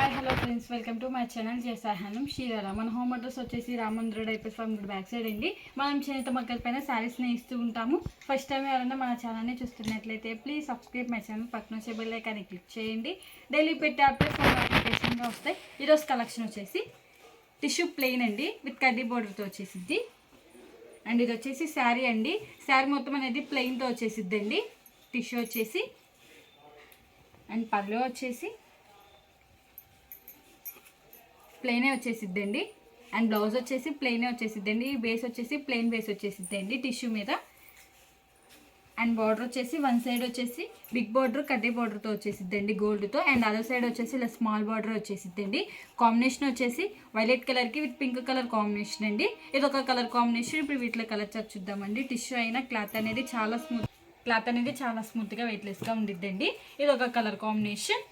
Hi hello friends, welcome to my channel జయసాహానం శ్రీరామ. మన home address వచ్చేసి రామంద్ర డైపర్ ఫార్మ్ బ్యాక్ సైడ్ అండి. మనం చేనేత మగ్గల పైన శారీస్ని ఇస్తూ ఉంటాము. ఫస్ట్ టైం ఎవరైనా మన ఛానల్ని చూస్తున్నట్లయితే ప్లీజ్ సబ్స్క్రైబ్ మై ఛానల్, పక్కన వచ్చే బెల్ ఐకాన్ని క్లిక్ చేయండి. డైలీ పెట్టే అప్డేట్స్ నోటిఫికేషన్గా వస్తాయి. ఈరోజు కలెక్షన్ వచ్చేసి టిష్యూ ప్లెయిన్ అండి విత్ కడ్డీ బోర్డర్తో వచ్చేసిద్ది. అండ్ ఇది వచ్చేసి శారీ అండి. శారీ మొత్తం అనేది ప్లెయిన్తో వచ్చేసిద్దండి. టిష్యూ వచ్చేసి అండ్ పళ్ళు వచ్చేసి ప్లెయినే వచ్చేసిద్దండి. అండ్ బ్లౌజ్ వచ్చేసి ప్లెయినే వచ్చేసిద్దండి. ఈ బేస్ వచ్చేసి ప్లెయిన్ బేస్ వచ్చేసిద్దండి టిష్యూ మీద. అండ్ బార్డర్ వచ్చేసి వన్ సైడ్ వచ్చేసి బిగ్ బార్డర్ కడ్డీ బార్డర్తో వచ్చేసిద్దండి గోల్డ్తో. అండ్ అదర్ సైడ్ వచ్చేసి ఇలా స్మాల్ బార్డర్ వచ్చేసిద్దండి. కాంబినేషన్ వచ్చేసి వైలెట్ కలర్కి విత్ పింక్ కలర్ కాంబినేషన్ అండి. ఇది ఒక కలర్ కాంబినేషన్. ఇప్పుడు వీటిలో కలర్ చార్ట్ చూద్దామండి. టిష్యూ అయినా క్లాత్ అనేది చాలా స్మూత్గా వెయిట్లెస్గా ఉండిద్దండి. ఇది ఒక కలర్ కాంబినేషన్.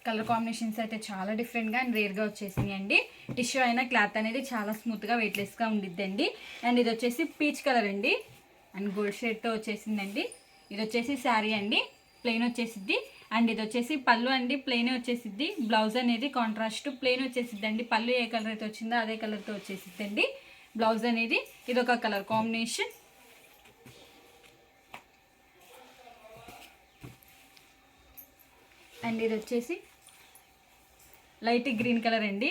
కలర్ కాంబినేషన్స్ అయితే చాలా డిఫరెంట్గా అండ్ రేర్గా వచ్చేసినాయి అండి. టిష్యూ అయినా క్లాత్ అనేది చాలా స్మూత్గా వెయిట్లెస్గా ఉండిద్దండి. అండ్ ఇది వచ్చేసి పీచ్ కలర్ అండి అండ్ గోల్డ్ షేడ్తో వచ్చేసిందండి. ఇది వచ్చేసి శారీ అండి, ప్లెయిన్ వచ్చేసిద్ది. అండ్ ఇది వచ్చేసి పళ్ళు అండి, ప్లెయిన్ వచ్చేసిద్ది. బ్లౌజ్ అనేది కాంట్రాస్ట్ ప్లెయిన్ వచ్చేసిద్దండి. పళ్ళు ఏ కలర్ అయితే వచ్చిందో అదే కలర్తో వచ్చేసిద్దండి బ్లౌజ్ అనేది. ఇది ఒక కలర్ కాంబినేషన్. అండ్ ఇది వచ్చేసి లైట్ గ్రీన్ కలర్ అండి.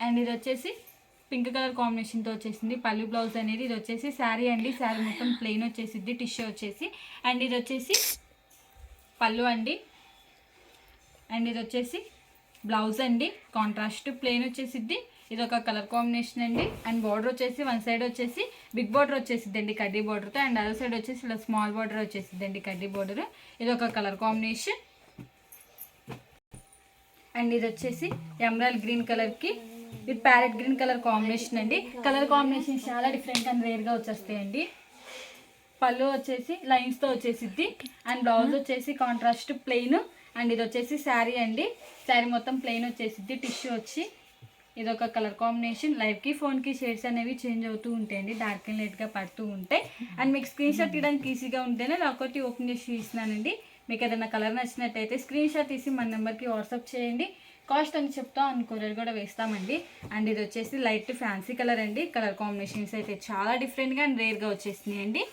అండ్ ఇది వచ్చేసి పింక్ కలర్ కాంబినేషన్తో వచ్చేసింది పళ్ళు బ్లౌజ్ అనేది. ఇది వచ్చేసి శారీ అండి. శారీ మొత్తం ప్లెయిన్ వచ్చేసిద్ది టిష్యూ వచ్చేసి. అండ్ ఇది వచ్చేసి పళ్ళు అండి. అండ్ ఇది వచ్చేసి బ్లౌజ్ అండి, కాంట్రాస్ట్ ప్లెయిన్ వచ్చేసిద్ది. ఇది ఒక కలర్ కాంబినేషన్ అండి. అండ్ బార్డర్ వచ్చేసి వన్ సైడ్ వచ్చేసి బిగ్ బార్డర్ వచ్చేసిద్దండి కడ్డీ బార్డర్తో. అండ్ అదర్ సైడ్ వచ్చేసి ఇలా స్మాల్ బార్డర్ వచ్చేసిద్దండి కడ్డీ బార్డర్. ఇది ఒక కలర్ కాంబినేషన్. అండ్ ఇది వచ్చేసి ఎమరాల్డ్ గ్రీన్ కలర్కి with parrot green colour combination అండి. కలర్ కాంబినేషన్ చాలా డిఫరెంట్ అండ్ రేర్గా వచ్చేస్తాయండి. పళ్ళు వచ్చేసి లైన్స్తో వచ్చేసిద్ది. అండ్ బ్లౌజ్ వచ్చేసి కాంట్రాస్ట్ ప్లెయిన్. అండ్ ఇది వచ్చేసి శారీ అండి. శారీ మొత్తం ప్లెయిన్ వచ్చేసిద్ది. టిష్యూ వచ్చి ఇది ఒక కలర్ కాంబినేషన్. లైవ్కి ఫోన్కి షేడ్స్ అనేవి చేంజ్ అవుతూ ఉంటాయండి, డార్క్ అండ్ లైట్గా పడుతూ ఉంటాయి. అండ్ మీకు స్క్రీన్ షాట్ తీయడానికి ఈజీగా ఉంటేనే ఒకటి ఓపెన్ చేసి ఇస్తున్నానండి. మీకు ఏదైనా కలర్ నచ్చినట్టయితే స్క్రీన్ షాట్ తీసి మన నెంబర్కి వాట్సాప్ చేయండి. కాస్ట్ అని చెప్తాం, అండ్ కొరియర్ కూడా వేస్తామండి. అండ్ ఇది వచ్చేసి లైట్ ఫ్యాన్సీ కలర్ అండి. కలర్ కాంబినేషన్స్ అయితే చాలా డిఫరెంట్గా అండ్ రేర్గా వచ్చేసినాయి అండి.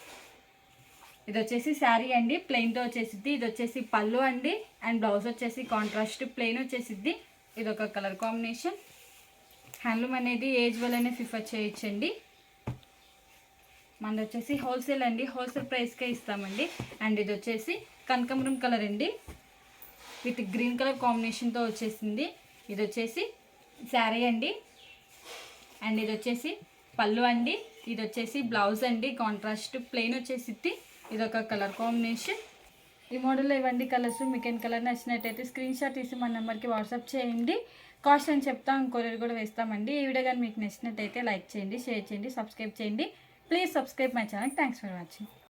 ఇది వచ్చేసి శారీ అండి, ప్లెయిన్తో వచ్చేసిద్ది. ఇది వచ్చేసి పళ్ళు అండి. అండ్ బ్లౌజ్ వచ్చేసి కాంట్రాస్ట్ ప్లెయిన్ వచ్చేసిద్ది. ఇది ఒక కలర్ కాంబినేషన్. హ్యాండ్లూమ్ అనేది ఏజ్ వల్లనే ప్రిఫర్ చేయొచ్చండి. మనది వచ్చేసి హోల్సేల్ అండి, హోల్సేల్ ప్రైస్కే ఇస్తామండి. అండ్ ఇది వచ్చేసి కనకాంబరం కలర్ అండి విత్ గ్రీన్ కలర్ కాంబినేషన్తో వచ్చేసింది. ఇది వచ్చేసి శారీ అండి. అండ్ ఇది వచ్చేసి పళ్ళు అండి. ఇది వచ్చేసి బ్లౌజ్ అండి, కాంట్రాస్ట్ ప్లెయిన్ వచ్చేసిద్ది. ఇది ఒక కలర్ కాంబినేషన్. ఈ మోడల్లో ఇవ్వండి కలర్స్. మీకు ఏం కలర్ నచ్చినట్టయితే స్క్రీన్ షాట్ తీసి మన నెంబర్కి వాట్సాప్ చేయండి. కాస్ట్ అని చెప్తాం, కొరియర్ కూడా వేస్తామండి. ఈ వీడియో కానీ మీకు నచ్చినట్టయితే లైక్ చేయండి, షేర్ చేయండి, సబ్స్క్రైబ్ చేయండి. Please subscribe my channel. Thanks for watching.